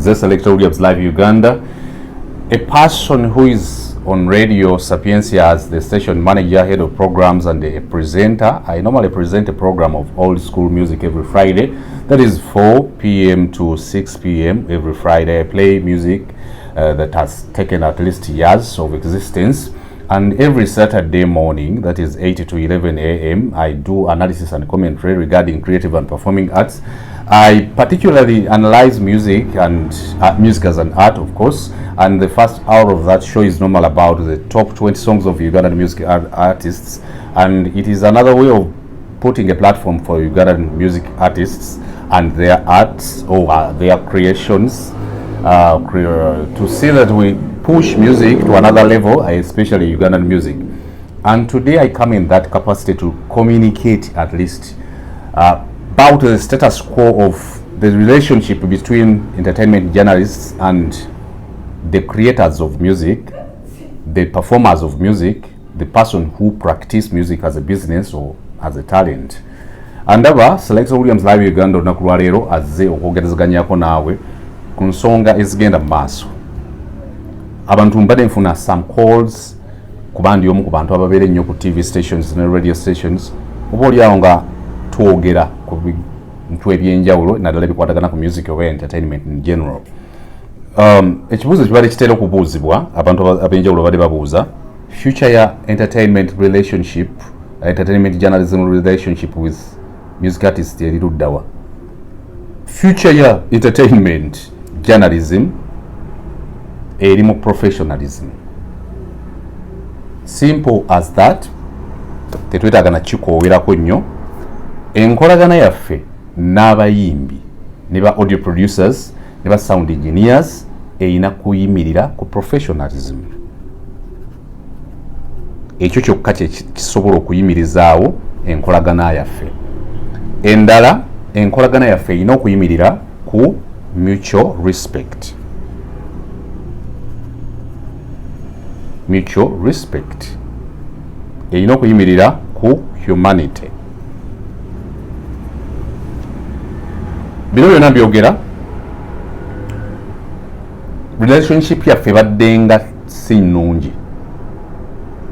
represents Selector Williams Live Uganda, a person who is on Radio Sapientia as the station manager, head of programs, and a presenter. I normally present a program of old school music every Friday. That is 4 p.m. to 6 p.m. every Friday. I play music that has taken at least years of existence. And every Saturday morning, that is 8 to 11 a.m., I do analysis and commentary regarding creative and performing arts. I particularly analyze music and music as an art, of course, and the first hour of that show is normal about the top 20 songs of Ugandan music artists, and it is another way of putting a platform for Ugandan music artists and their arts or their creations to see that we push music to another level, especially Ugandan music. And today I come in that capacity to communicate at least about the status quo of the relationship between entertainment journalists and the creators of music, the performers of music, the person who practice music as a business or as a talent. And aba Selector Williams Live Uganda olunaku lwa leero azze okwogerezeganyako naawe ku nsonga ezigenda mu maaso. Abantu mbadde nfuna some calls kuba ndi omu ku bantu ababeera ennyo ku TV stations ne radio stations, oba oliawo nga twogera ku bintu ebyenjawulo naddala ebikwatagana ku music oba entertainment in general. Ekibuuzo kibadde kitera okubuuzibwa, abantu ab'enjawulo badde babuuza future ya entertainment relationship, entertainment journalism relationship with music artists eri luddawa. Future ya entertainment journalism eri mu professionalism. Simple as that. Tetwetaaga na kikoowerako nnyo. Enkolagana yaffe n'abayimbi ne ba audio producers ne ba sound engineers erina kuyimirira ku professionalism. Ekyo kyokka kisobola okuyimirizaawo enkolagana yaffe. Endala, enkolagana yaffe erina okuyimirira ku mutual respect. Mutual respect. Erina okuyimirira ku humanity. Bino byonna byogera relationship yaffe baddenga si nnungi.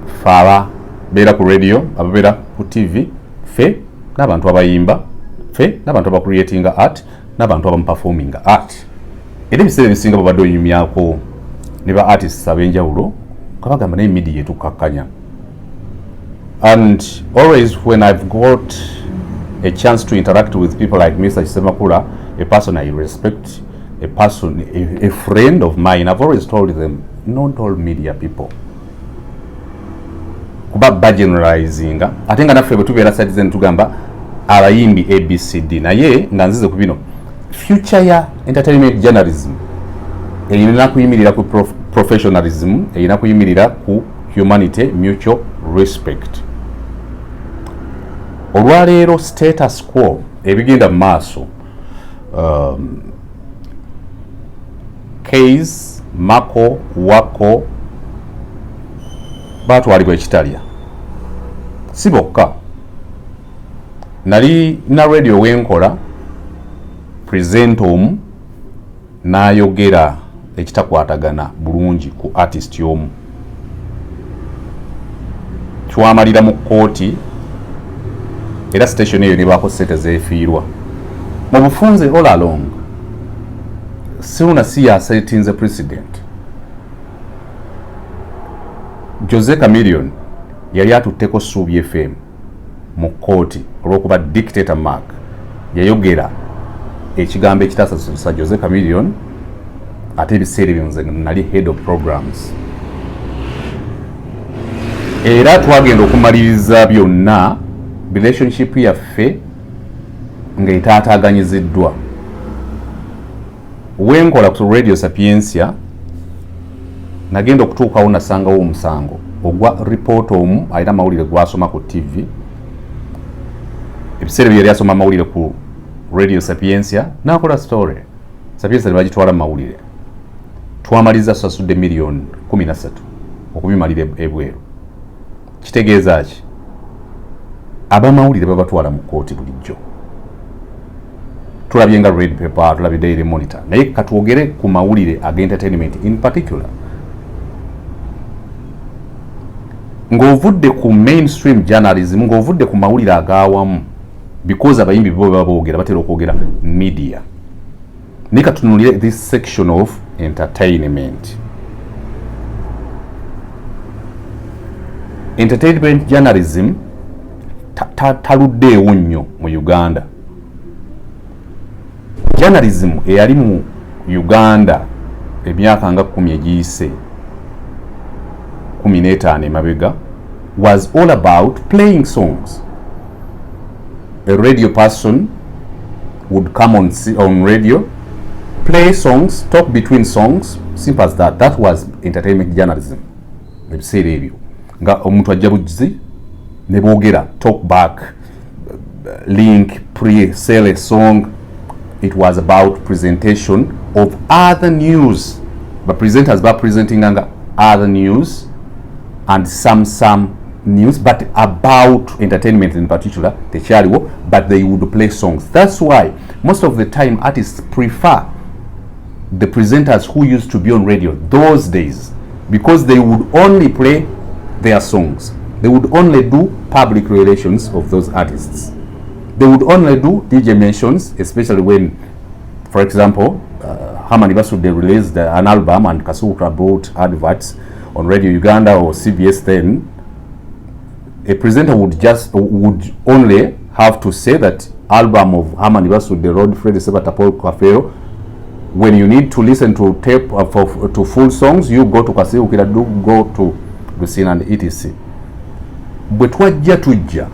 Ffe ababeera ku radio, ababeera ku TV, ffe n'abantu abayimba, ffe n'abantu abacreatinga art, n'abantu abamuperforminga art. Era ebiseera ebisinga babadde oyumyako ne ba artists ab'enjawulo kabagamba naye media etukakkanya. And always when I've got a chance to interact with people like Mr. Chisemakula, a person I respect, a person, a friend of mine, I've always told them, not all media people. Kuba generalizing. Ate nga naffe bwe tubeera citizen tugamba abayimbi ABCD, naye nga nzize ku bino. Future ya entertainment journalism erina kuyimirira ku professionalism, erina kuyimirira ku humanity, mutual respect. Olwaleero status quo ebigenda mu maaso, Case, Mako, Wako batwalibwa ekitalya. Si bokka. Nali na radio wenkola present omu n'ayogera ekitakwatagana bulungi ku artist y'omu. Twamalira mu kooti era station eyo ne baako sente zeefiirwa. Mu bufunze all along, Siruna si yasetinze president. Jose Chameleon yali atutteko Suubi FM mu kooti olw'okuba dictator Mark yayogera ekigambo ekitasasusa Jose Chameleon, ate ebiseera ebyo nze nali head of programs. Era twagenda okumaliriza byonna relationship yaffe nga etaataaganyiziddwa. Wenkola ku Radio Sapientia nagenda okutuukawo nasangawo omusango ogwa report omu alina amawulire gwasoma ku TV. Ebiseera bye yali asoma amawulire ku Radio Sapientia n'akola story. Sapientia ne bagitwala mu mawulire. Twamaliza sasudde miliyoni 13 okubimalira ebweru. Kitegeeza ki? Abamawulire babatwala mu kooti bulijjo. tulabye nga Red Pepper, tulabye Daily Monitor, naye katwogere ku mawulire ag entertainment in particular. Ng'ovudde ku mainstream journalism, ng'ovudde ku mawulire ag'awamu, because abayimbi bo baba boogera batera okwogera media. Naye katunulire this section of entertainment. Entertainment journalism taluddeewo nnyo mu Uganda. Journalism eyali mu Uganda emyaka nga 10 egiyise 15 emabega was all about playing songs. A radio person would come on radio, play songs, talk between songs, simple as that. That was entertainment journalism. Ebiseera ebyo nga omuntu ajja bujjizi ne boogera, talk back, link, pre-sell a song. It was about presentation of other news. But presenters were presenting other news and some news, but about entertainment in particular, but they would play songs. That's why most of the time artists prefer the presenters who used to be on radio those days, because they would only play their songs. They would only do public relations of those artists. They would only do DJ mentions, especially when, for example, Hamani Basude released an album and Kasuka brought adverts on Radio Uganda or CBS. Then a presenter would only have to say that album of Hamani Basude, Rod Freddy Sebata Paul Kafeo. When you need to listen to tape to full songs, you go to Kasi Ukiradu, go to Lucina and etc. But twajja tujja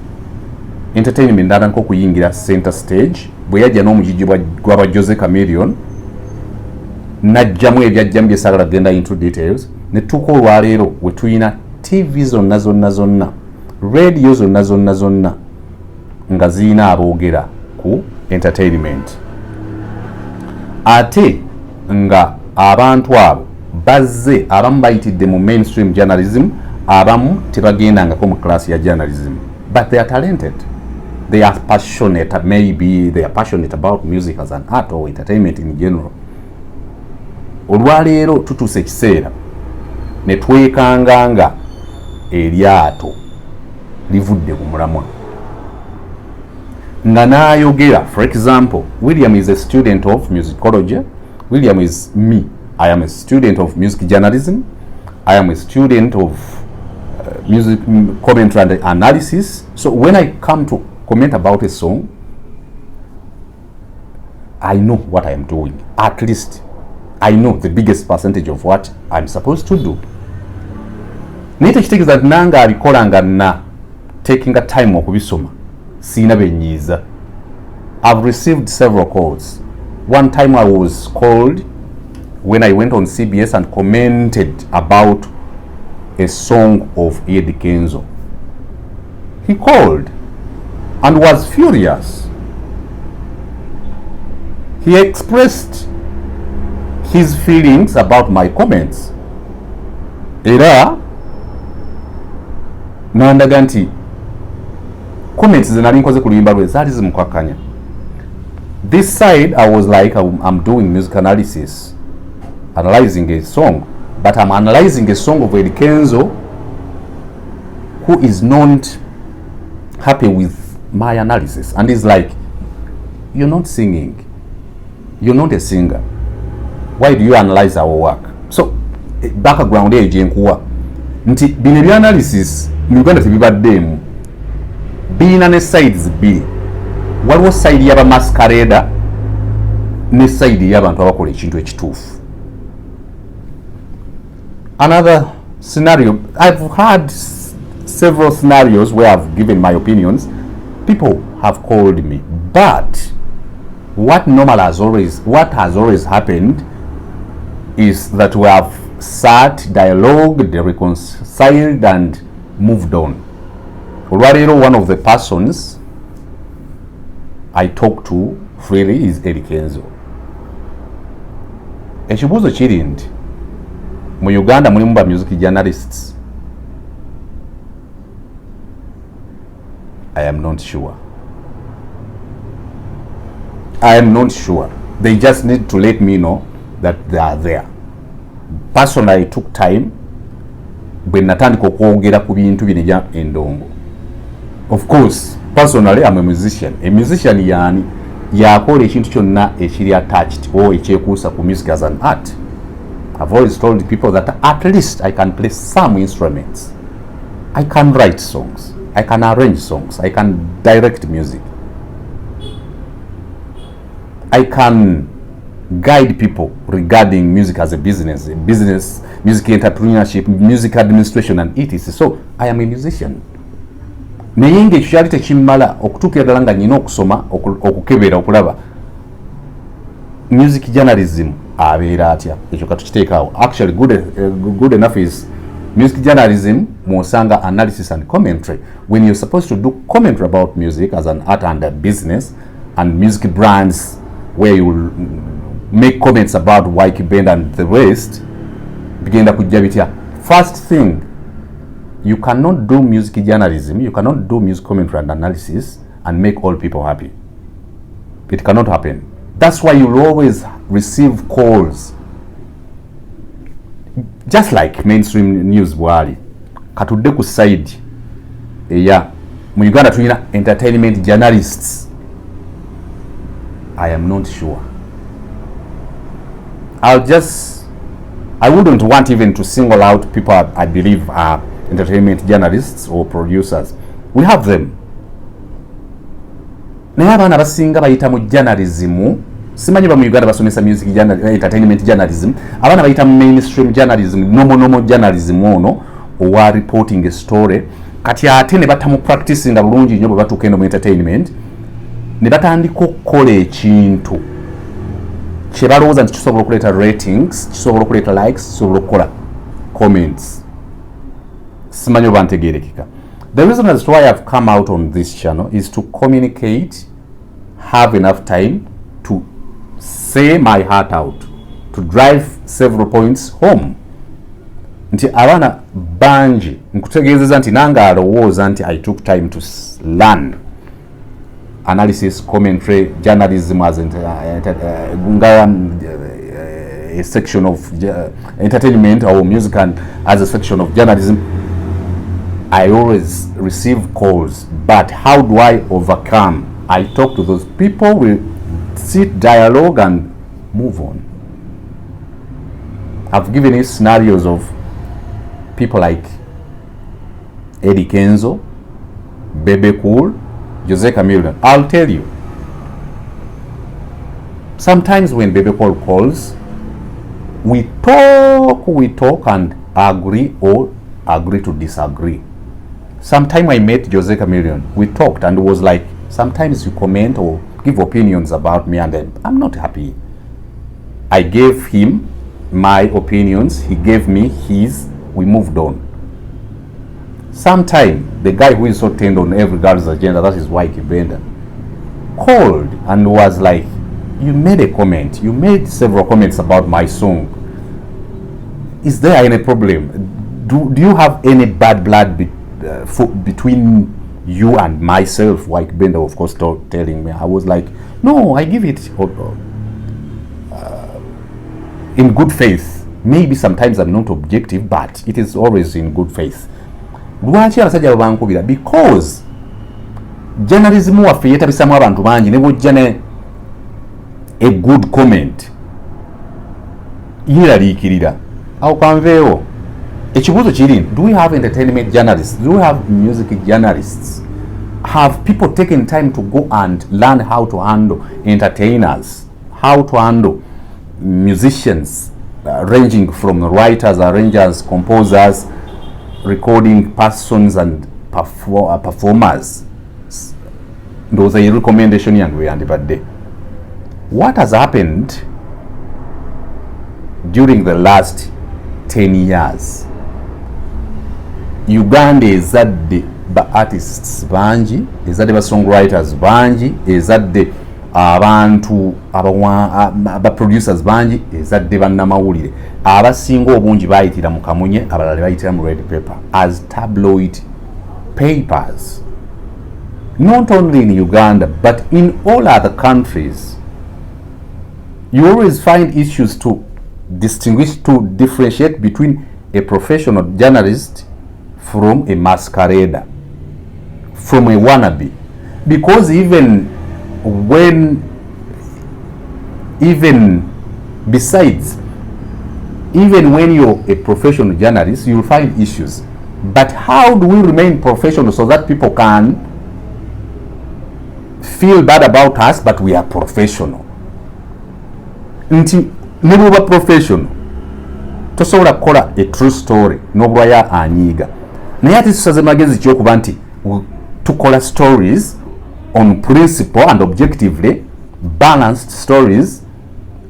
entertainment ndala nko kuyingira center stage bwe yajja n'omujiji gwa Jose Chameleon najjamu ebyajjamu bye sagala genda into details ne tuko olwaleero we tuyina TV zonna radio zonna nga ziyina aboogera ku entertainment, ate nga abantu abo bazze abamu bayitidde mu mainstream journalism, abamu tebagendangako mu class ya journalism, but they are talented. They are passionate, maybe they are passionate about music as an art or entertainment in general. Olwaleero tutuuse ekiseera ne twekanga nga eryato livudde ku mulamwa nga n'ayogera. For example, William is a student of musicology. William is me. I am a student of music journalism. I am a student of music commentary and analysis. So when I come to comment about a song, I know what I am doing. At least I know the biggest percentage of what I'm supposed to do. Naye tekitegeeza nti nange abikola nga na taking a time okubisoma siina benyiiza. I've received several calls. One time I was called when I went on CBS and commented about a song of Eddie Kenzo. He called and was furious. He expressed his feelings about my comments. Era nandaga nti comments zenali nkoze ku luyimba lwe zaali zimukwakanya. This side I was like, I'm doing music analysis, analyzing a song, but I'm analyzing a song of Eddie Kenzo who is not happy with my analysis, and he's like, you're not singing, you're not a singer, why do you analyze our work? So background eyo gyenkuwa nti bino ebya analysis mu Uganda tebibaddeemu, biina ne sides bbiri. Waliwo side y'aba masquerada ne side y'abantu abakola ekintu ekituufu. Another scenario, I've had several scenarios where I've given my opinions. People have called me, but what has always happened is that we have sat, dialogued, reconciled, and moved on. Olwaleero, one of the persons I talk to freely is Eddie Kenzo. Ekibuuzo kiri nti mu Uganda mulimu ba music journalists. I am not sure. I am not sure. They just need to let me know that they are there. Personally, I took time when natandika okwogera ku bintu binejja endongo. Of course, personally, I'm a musician. A musician yani yakola ekintu kyonna ekiri attached or ekyekuusa ku music as an art. I've always told people that at least I can play some instruments. I can write songs. I can arrange songs. I can direct music. I can guide people regarding music as a business, music entrepreneurship, music administration and etc. So I am a musician. Naye ng'ekyali tekimmala okutuukira ddala nga nnina okusoma okukebera okulaba music journalism abeera atya, ekyo katukiteekaawo. Actually good enough is music journalism mwosanga analysis and commentary. When you're supposed to do commentary about music as an art and a business and music brands where you will make comments about Wyke Band and the rest, bigenda kujja bitya. First thing, you cannot do music journalism, you cannot do music commentary and analysis and make all people happy. It cannot happen. That's why you'll always receive calls. Just like mainstream news bwali. Katudde ku side eya mu Uganda tulina entertainment journalists. I am not sure. I wouldn't want even to single out people I believe are entertainment journalists or producers. We have them. Naye abaana basinga bayita mu journalism, simanyi ba mu Uganda basomesa music entertainment journalism, abaana bayita mu mainstream journalism, normal journalism ono owa reporting a story, kati ate ne batamu practicing bulungi nnyo bwe batuuka eno mu entertainment, ne batandika okukola ekintu kye balowooza nti kisobola okuleeta ratings, kisobola okuleeta likes, kisobola okukola comments. Simanyi oba ntegeerekeka. The reason as to why I've come out on this channel is to communicate, have enough time to say my heart out, to drive several points home. Nti abaana bangi nkutegeezeza nti nanga alowooza nti I took time to learn analysis, commentary, journalism as a section of entertainment or music and as a section of journalism. I always receive calls, but how do I overcome? I talk to those people, we sit, dialogue and move on. I've given you scenarios of people like Eddie Kenzo, Bebe Cool, Jose Chameleone. I'll tell you, sometimes when Bebe Cool calls, we talk and agree or agree to disagree. Sometime I met Jose Chameleone, we talked and it was like, sometimes you comment or give opinions about me and then I'm not happy. I gave him my opinions, he gave me his, we moved on. Sometime the guy who is so turned on every girl's agenda, that is Wyke Band, called and was like, you made a comment, you made several comments about my song. Is there any problem? Do you have any bad blood between you and myself? Wyke Band, of course, telling me. I was like, no, I give it in good faith. Maybe sometimes I'm not objective, but it is always in good faith. Lwaki abasajja bankubira? Because journalism waffe yeetabisamu abantu bangi ne bw'ojja a good comment yeeraliikirira awo kanveewo. Ekibuuzo kiri, do we have entertainment journalists? Do we have music journalists? Have people taken time to go and learn how to handle entertainers, how to handle musicians, ranging from writers, arrangers, composers, recording persons and performers? Those are your recommendation yange birthday. What has happened during the last 10 years? Uganda ezadde ba artists bangi, ezadde ba songwriters bangi, ezadde abantu aba producers bangi, ezadde ba Nnamawulire. Abasinga obungi bayitira mu kamunye, abalala bayitira mu red paper as tabloid papers. Not only in Uganda but in all other countries, you always find issues to differentiate between a professional journalist from a masquerader, from a wannabe. Because even when you're a professional journalist, you'll find issues. But how do we remain professional so that people can feel bad about us, but we are professional? Nti nibuba professional tosobola kukola a true story n'obulwaya anyiiga, naye ate tusaze magezi ky'okuba nti tukola stories on principle and objectively balanced stories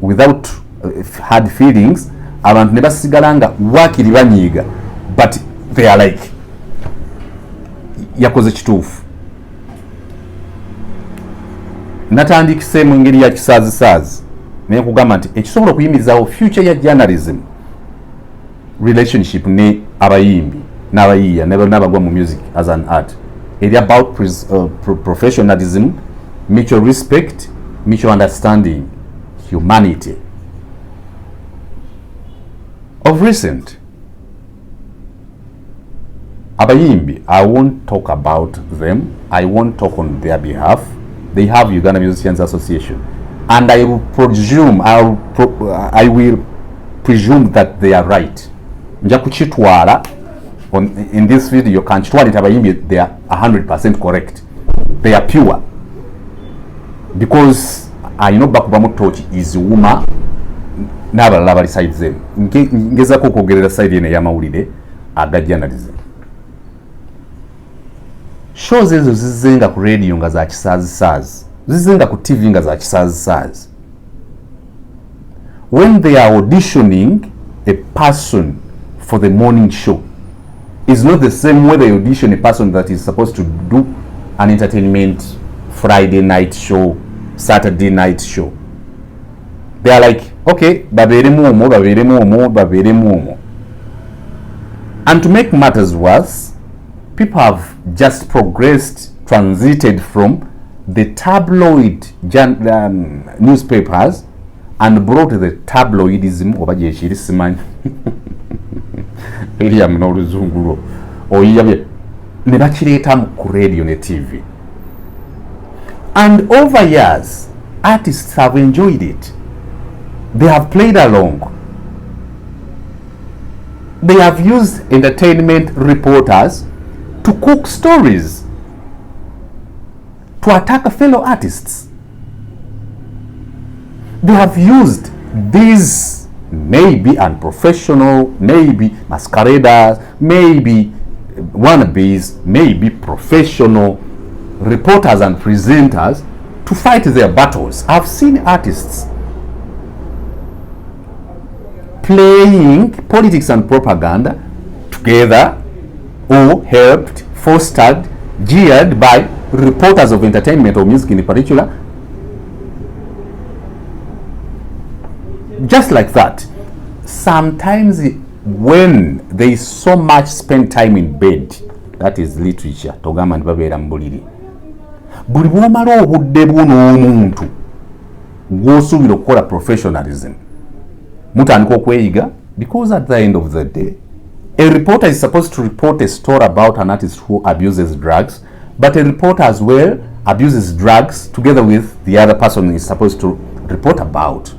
without hard feelings. Abantu ne basigala nga wakiri banyiiga, but they are like yakoze kituufu. Natandikise mu ngeri ya kisaazi naye kugamba nti ekisobola okuyimirizawo future ya journalism relationship ne abayimbi n'abayiiya n'abagwa mu music as an art. Eri about professionalism, mutual respect, mutual understanding, humanity. Of recent, abayimbi, I won't talk about them, I won't talk on their behalf. They have Uganda Musicians Association, and I will presume that they are right. Nja kuchitwala in this video, kanchitwala abayimbi, they are 100% correct. They are pure, because I know bakubamu tochi is wuma n'abalala bali side them. Ngezako okwogerera side ene Nnamawulire aga journalism. Shows ezo zizenga ku radio nga za kisaazi, zizenga ku TV nga za kisaazi. When they are auditioning a person for the morning show, it's not the same way they audition a person that is supposed to do an entertainment Friday night show, Saturday night show. They are like, okay, baberemu omo. And to make matters worse, people have just transited from the tabloid newspapers and brought the tabloidism oba gyekiri simanyi William n'oluzungulo oyiyabye ne bakireeta ku radio ne TV. And over years, artists have enjoyed it. They have played along. They have used entertainment reporters to cook stories, to attack fellow artists. They have used these maybe unprofessional, maybe masqueraders, maybe wannabes, maybe professional reporters and presenters to fight their battles. I've seen artists playing politics and propaganda together, or helped, fostered, jeered by reporters of entertainment or music in particular. Just like that. Sometimes when there is so much spent time in bed, that is literature, togamba nti babeera mu buliri, buli bw'omala obudde bwo n'omuntu gw'osuubira okukola professionalism, mutandika okweyiga, because at the end of the day, a reporter is supposed to report a story about an artist who abuses drugs, but a reporter as well abuses drugs together with the other person is supposed to report about.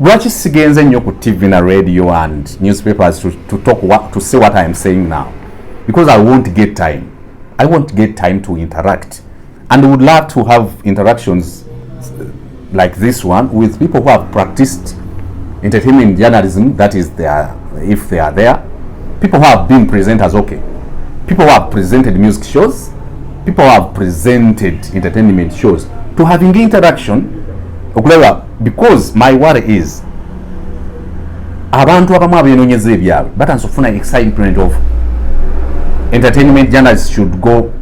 Lwaki sigenze nnyo ku TV na radio and newspapers to say what I am saying now? Because I won't get time. I won't get time to interact. And would love to have interactions like this one with people who have practiced entertainment journalism, that is if they are there, people who have been presenters, okay, people who have presented music shows, people who have presented entertainment shows, to having interaction, because my worry is abantu abamu abenoonyeza ebyabwe batansofuna excitement of entertainment journalists should go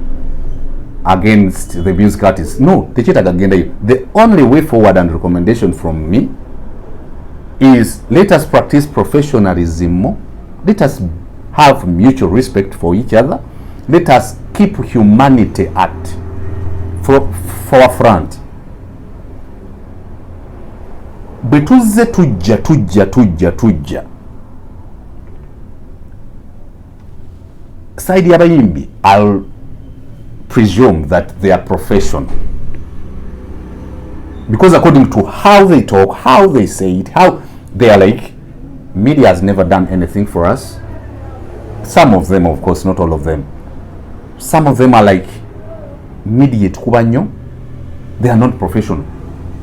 against the music artists. No, the only way forward and recommendation from me is, let us practice professionalism, let us have mutual respect for each other, let us keep humanity at forefront. Bwe tuzze tujja side y'abayimbi, I'll presume that they are professional, because according to how they talk, how they say it, how they are like, media has never done anything for us. Some of them, of course, not all of them. Some of them are like mediate kubanyo. They are not professional,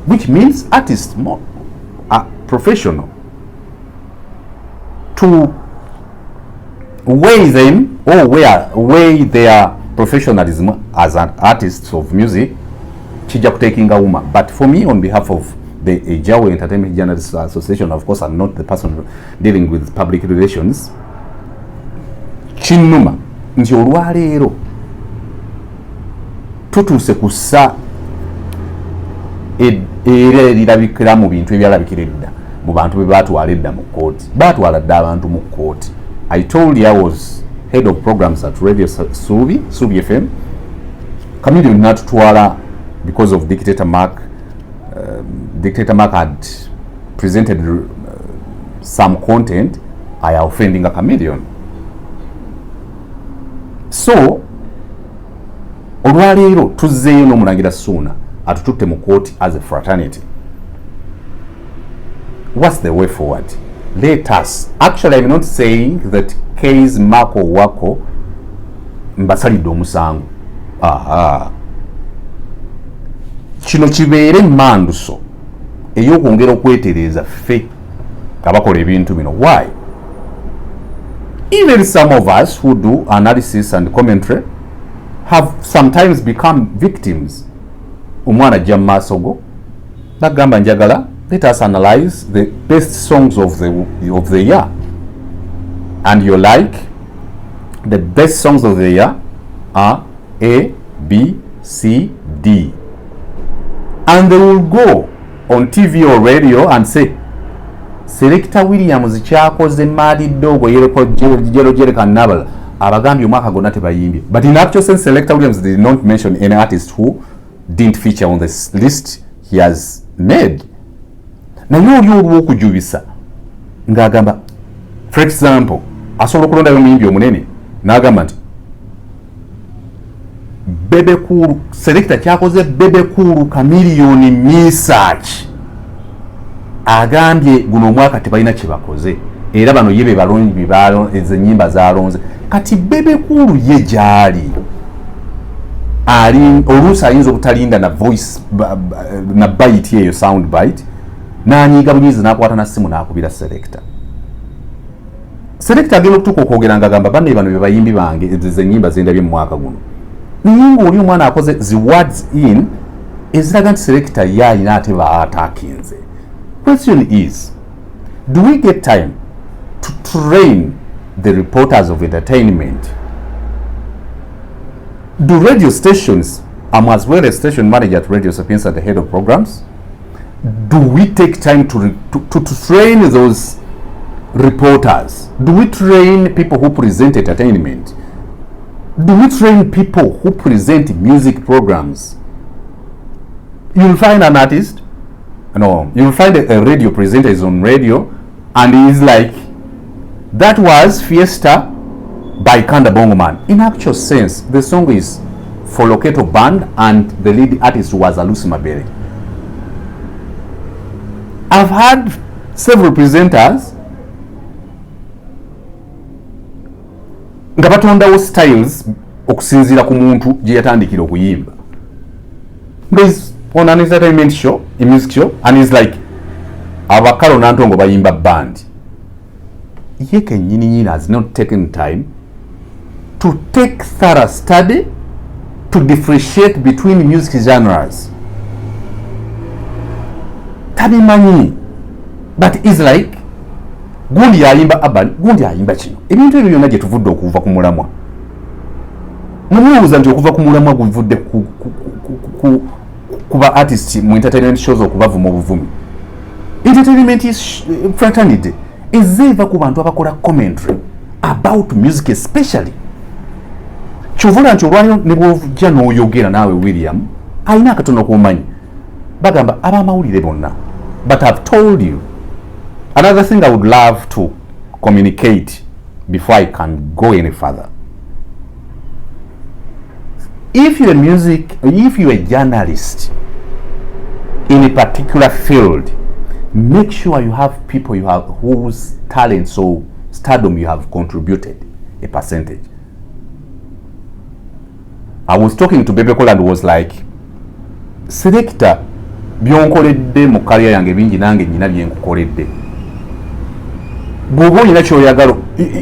which means artists more are professional. To weigh them or weigh their professionalism as an artist of music, chija kutekinga uma. But for me, on behalf of the Ejawe Entertainment Journalists Association, of course, I'm not the person dealing with public relations. Chinnuma nti olwaleero tutuuse kussa era erirabikira mu bintu ebyalabikira edda mu bantu be baatwala edda mu kooti, baatwala dda abantu mu kooti. I told you I was head of programs at Radio Subi FM. Chameleone natutwala because of Dictator Mark. Dictator Mark had presented some content. I am offending a Chameleone. So olwaleero tuzzeeyo n'omulangira Ssuuna atututte mu kooti as a fraternity. What's the way forward? Let us, actually I'm not saying that case Marco Wako mbasalidde omusango. Kino kibeere manduso ey'okwongera okwetereeza ffe abakola ebintu bino. Why? Even some of us who do analysis and commentary have sometimes become victims. Omwana ajja mu maaso go nagamba njagala, let us analyze the best songs of the year, and you're like, the best songs of the year are A, B, C, D, and they will go on TV or radio and say Selector Williams kyakoze Madi Dogo yereko jero kanabala abagambye omwaka gonna tebayimbi. But in actual sense, Selector Williams did not mention any artist who didn't feature on this list he has made. Naye oli olw'okujubisa ng'agamba, for example, asobola okulondayo omuyimbi omunene n'agamba nti Bebe Cool, Selector kyakoze Bebe Cool Chameleone research, agambye guno omwaka tebalina kye bakoze era bano yebe balonyi ezo ennyimba zalonze. Kati Bebe Cool ye gyali ali oluusi ayinza obutalinda na voice na bite eyo, sound bite, n'anyiiga bunyiizi n'akwata na ssimu n'akubira Selector. Selector agenda okutuuka okwogera ng'agamba banne bano be bayimbi bange ezo ennyimba zendabye mu mwaka guno. Naye ng'oli omwana akoze zi words in eziraga nti Selector ye alina ate baatakinze. Question is, do we get time to train the reporters of entertainment? Do radio stations, I'm as well a station manager at Radio Sapiens at the head of programs, do we take time to train those reporters? Do we train people who present entertainment? Do we train people who present music programs? You'll find an artist, no, you'll find a radio presenter is on radio and he's like, that was Fiesta by Kanda Bongo Man. In actual sense, the song is for Loketo Band and the lead artist was Alusi Mabere. I've had several presenters nga batondawo styles okusinziira ku muntu gye yatandikira okuyimba. He's on an entertainment show, a music show, and he's like, abakalo nantongo bayimba band. Ye kenyini has not taken time to take thorough study to differentiate between music genres. Tabimanyi, but it's like gundi ayimba abali, gundi ayimba kino. Ebintu ebyo byonna gye tuvudde okuva ku mulamwa. Mubuuza nti okuva ku mulamwa guvudde kuba artist mu entertainment shows okubavu mu buvumi. Entertainment is fraternity. Ezeva ku bantu abakola commentary about music especially. Kyovula nti olwanyo ne bw'ojja n'oyogera naawe William Aina katono kumanyi. Bagamba abamawulire bonna. But I've told you. Another thing I would love to communicate before I can go any further. If you're a journalist in a particular field, make sure you have people whose talents or stardom you have contributed a percentage. I was talking to Bebe Cole and was like, selector byonkoledde mu career yange bingi nange nyina byenkukoledde. Bobo ina kyoyagalo.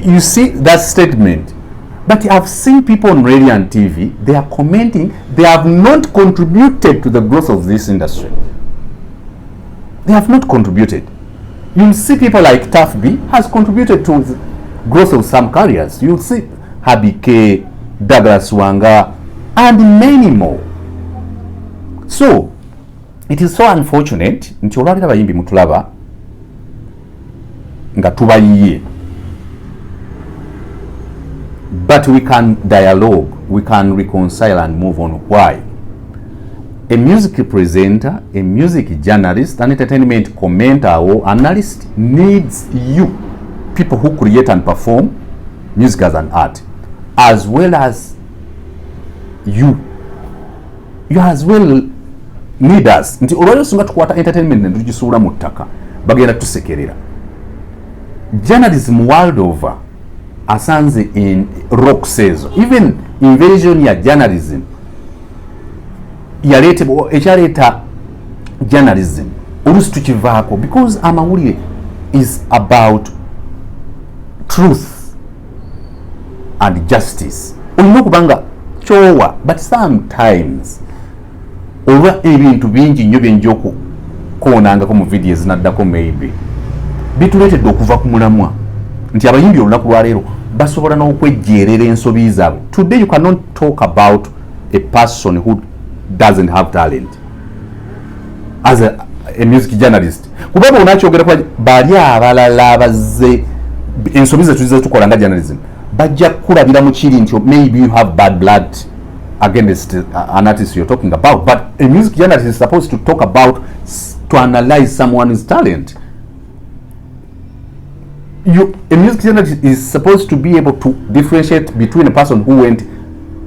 You see that statement. But I've seen people on radio and TV, they are commenting, they have not contributed to the growth of this industry. They have not contributed. You'll see people like Taff B has contributed to the growth of some careers. You'll see Habi K, Douglas Wanga, and many more. So, it is so unfortunate, nti olwalira bayimbi mutulaba nga tubayiye. But we can dialogue, we can reconcile and move on. Why? A music presenter, a music journalist, an entertainment commentator or analyst needs you, people who create and perform music as an art, as well as you as well need us. Nti olwayo singa tukwata entertainment netugisuula mu ttaka bagenda tusekerera. Journalism world over asanze in rock says even invasion ya journalism ekyaleeta journalism olusi tukivaako because amawulire is about truth and justice. Olina okubanga kyowa, but sometimes olwa ebintu bingi nnyo byenja okukoonangako mu videos naddako maybe bituleetedde okuva ku mulamwa nti abayimbi olunaku lwaleero basobola n'okwejjeerera ensobi zaabwe. Today you cannot talk about a person who doesn't have talent as a music journalist. Kubaba unakyogera kwa bali abalala abazze ensobi ze tuzize tukola nga journalism bajja kulabira mu kiri nti maybe you have bad blood against an artist you're talking about, but a music journalist is supposed to talk about, to analyze someone's talent. A music journalist is supposed to be able to differentiate between a person who went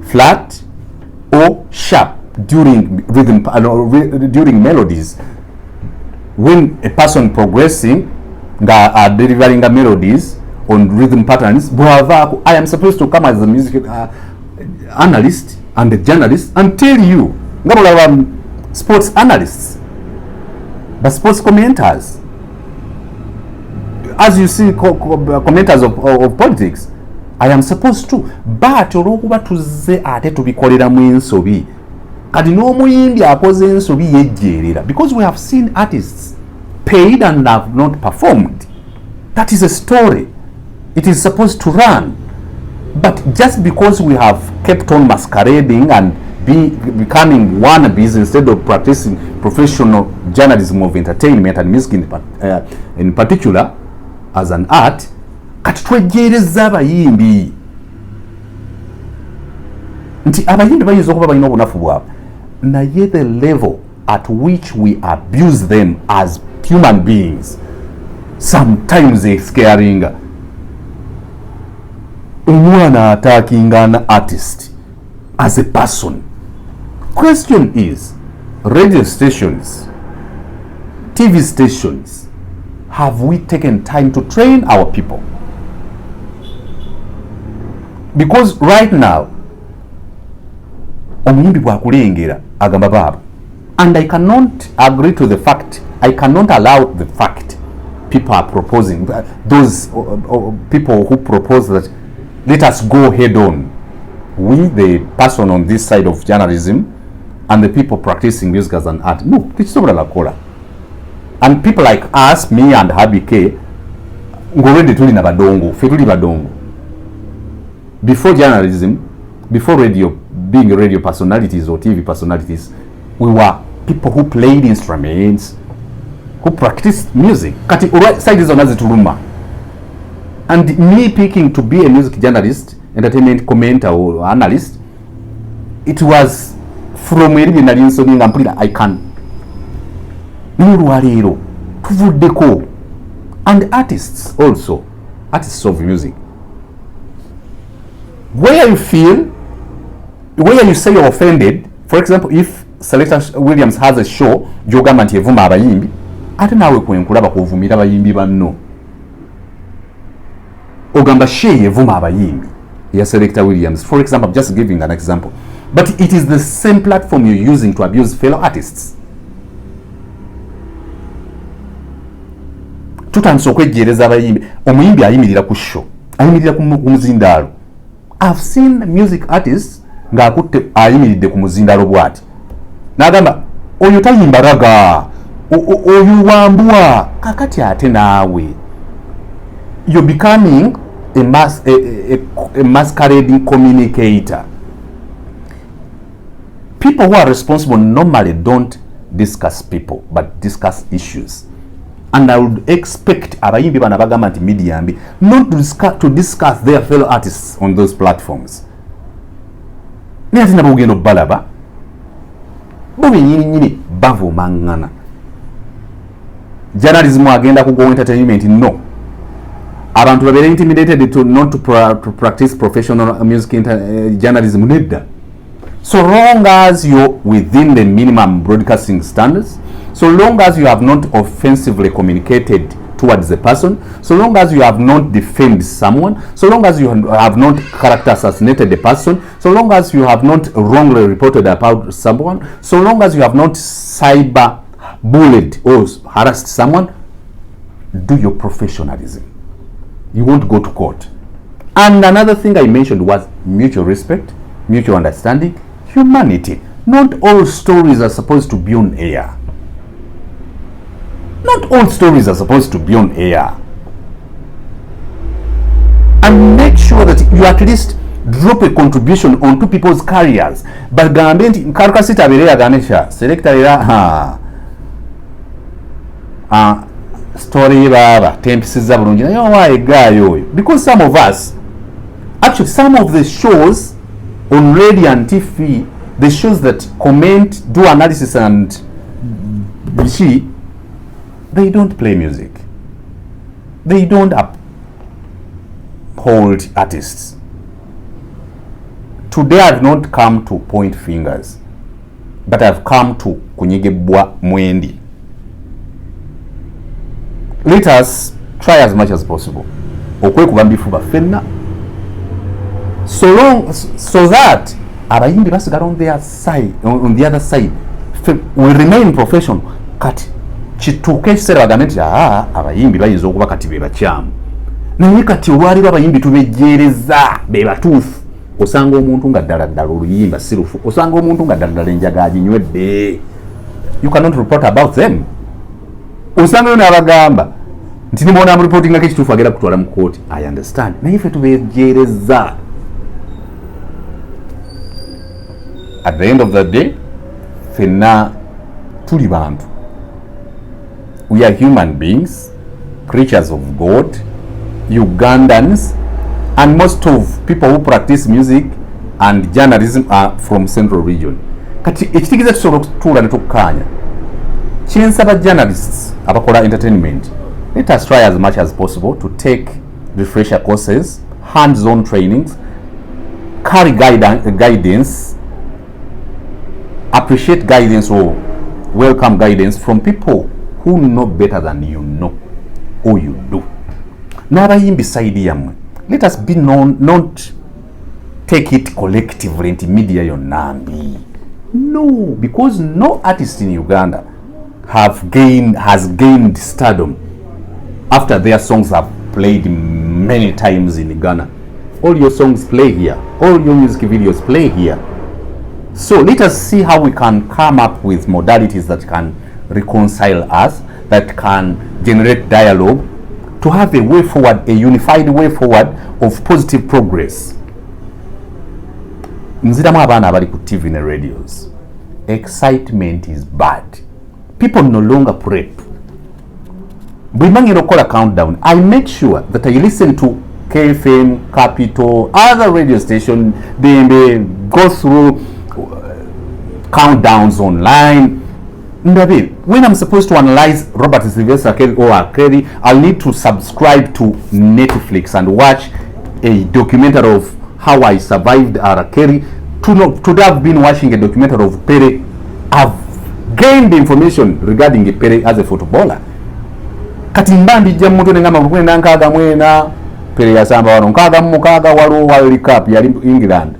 flat or sharp during rhythm, during melodies. When a person progressing, delivering melodies on rhythm patterns, I am supposed to come as a music analyst and a journalist and tell you, sports analysts, but sports commenters, as you see, commenters of politics, I am supposed to. But olwokuba tuzze ate tubikolera mu ensobi kati n'omuyimbi akoze ensobi yejjeerera, because we have seen artists paid and have not performed. That is a story. It is supposed to run. But just because we have kept on masquerading and becoming wannabes instead of practicing professional journalism of entertainment and music in particular as an art, kati twejjeereza abayimbi nti abayimbi bayinza okuba balina obunafu bwabwe naye the level at which we abuse them as human beings sometimes is scaring. Umwana attacking an artist as a person. Question is, radio stations, TV stations, have we taken time to train our people? Because right now, omuyimbi bwakulengera agamba baba, and I cannot agree to the fact, I cannot allow the fact people are proposing, those people who propose that let us go head on, we the person on this side of journalism and the people practicing music as an art. No, tikisobola lakola. And people like us, me and Habi K, ngolwedde tuli na badongo, fe tuli badongo. Before journalism, before radio, being radio personalities or TV personalities, we were people who played instruments, who practiced music. Kati side is onazi tuluma. And me picking to be a music journalist, entertainment commentator or analyst, it was from eri nali nsomye nga mpulira I can n'olwaleero tuvuddeko and artists also, artists of music, where you feel, where you say you're offended. For example, if Selector Williams has a show gyogamba nti evuma abayimbi, ate naawe kwenkulaba kuvumira abayimbi banno ogamba she evuma abayimbi ya Selector Williams, for example. I'm just giving an example, but it is the same platform you're using to abuse fellow artists. Tutandise okwejereza abayimbi, omuyimbi ayimirira ku show, ayimirira ku muzindaalo. I've seen music artists nga akutte ayimiridde ku muzindaalo bwati n'agamba oyo tayimba raga, oyo wambwa. Kakati ate naawe you're becoming a masquerading communicator. People who are responsible normally don't discuss people but discuss issues, and I would expect abayimbi bana bagamba nti media mbi not to discuss their fellow artists on those platforms. Naye tina bugendo balaba bobe nyini bavumangana. Journalism agenda ku go entertainment, no. Abantu babere intimidated to not to practice professional music journalism nedda. So long as you're within the minimum broadcasting standards, so long as you have not offensively communicated towards the person, so long as you have not defamed someone, so long as you have not character assassinated the person, so long as you have not wrongly reported about someone, so long as you have not cyber bullied or harassed someone, do your professionalism. You won't go to court. And another thing I mentioned was mutual respect, mutual understanding, humanity. Not all stories are supposed to be on air. Not all stories are supposed to be on air. And make sure that you at least drop a contribution onto people's careers. But gambe nkaruka sitabeera ganisha selector era story baba tempisiza bulungi naye why guy oyo, because some of us actually, some of the shows on radio and TV, the shows that comment, do analysis and they don't play music. They don't uphold artists. Today I've not come to point fingers, but I've come to kunyigebwa mwendi. Let us try as much as possible okwe kubambifuba fenna, so that abayimbi basigala on their side, on the other side, we remain professional. Kati kituuka ekiseera bagambe nti abayimbi bayinza okuba kati be bakyamu, naye kati olwaliro abayimbi tubejjeereza be batuufu, osanga omuntu nga ddala oluyimba sirufu, osanga omuntu nga ddala enjaga aginywedde. You cannot report about them. Osanga yo n'abagamba nti nimwona reporting ekituufu agenda kutwala mu kooti. I understand. Naye ffe tubejjeereza. At the end of the day, fenna tuli bantu. We are human beings, creatures of God, Ugandans, and most of people who practice music and journalism are from Central Region. Kati ekitikiza tusobola okutuula ne tukkaanya. Kyensaba journalists abakola entertainment, let us try as much as possible to take refresher courses, hands-on trainings, carry guidance, appreciate guidance or welcome guidance from people who know better than you know or you do. N'abayimbi side yamwe, let us be known, not take it collectively into media yonambi. No, because no artist in Uganda has gained stardom after their songs have played many times in Ghana. All your songs play here, all your music videos play here. So let us see how we can come up with modalities that can reconcile us, that can generate dialogue, to have a way forward, a unified way forward of positive progress. Nziramu abaana abali ku TV and radios. Excitement is bad. People no longer prep. Bwimangiro kola countdown. I make sure that I listen to KFM, Capital, other radio station. They go through countdowns online. Ndabe, when I'm supposed to analyze Robert Sylvester Kelly or R. Kelly, I'll need to subscribe to Netflix and watch a documentary of how I survived R. Kelly. To have been watching a documentary of Pele, I've gained information regarding Pele as a footballer. Kati mbandi jamuntu ngamba kwenda nkaga mwena Pele yasamba wano nkaga mukaga waliwo World Cup yali England.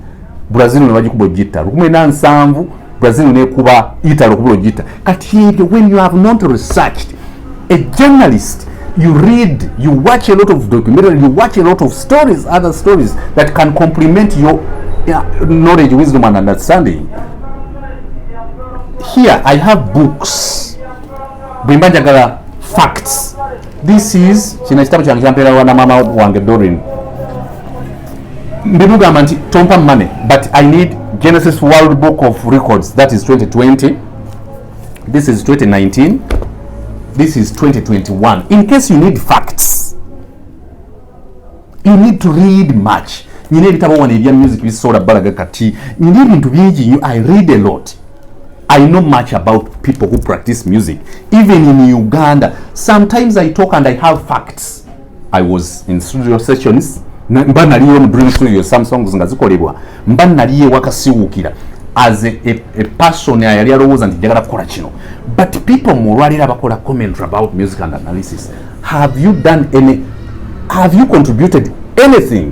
Brazil ne bagikuba jita. Rukumena nsanvu Brazil ne kuba Italy kuba jita. Kati when you have not researched, a journalist, you read, you watch a lot of documentary, you watch a lot of stories, other stories that can complement your knowledge, wisdom and understanding. Here I have books. Bwimbanjagala facts. This is kino ekitabo kyange kyampera wana mama wange Dorin. Mbimugamba nti tompa money, but I need Genesis World Book of Records. That is 2020. This is 2019. This is 2021. In case you need facts, you need to read much. You need to know music bisola balaga kati. You need into bingi. I read a lot. I know much about people who practice music. Even in Uganda, sometimes I talk and I have facts. I was in studio sessions. Mba naliye mu Dream Studio, some songs nga zikolebwa. Mba naliye wakasiwukira as a person ayali alowooza nti njagala kukola kino. But people moralira bakola commentary about music and analysis. Have you contributed anything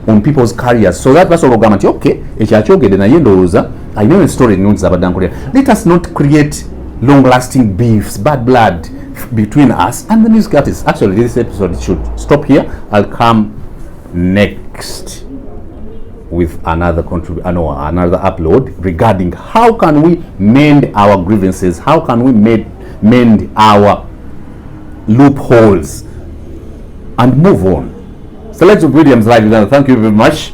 on people's careers so that person ogamba nti okay ekyakyogedde naye ndowooza I know a story nnungi zabadde. Let us not create long lasting beefs, bad blood between us and the music artists. Actually, this episode should stop here. I'll come next with another another upload regarding how can we mend our grievances, how can we mend our loopholes and move on. Select Williams Live. Thank you very much.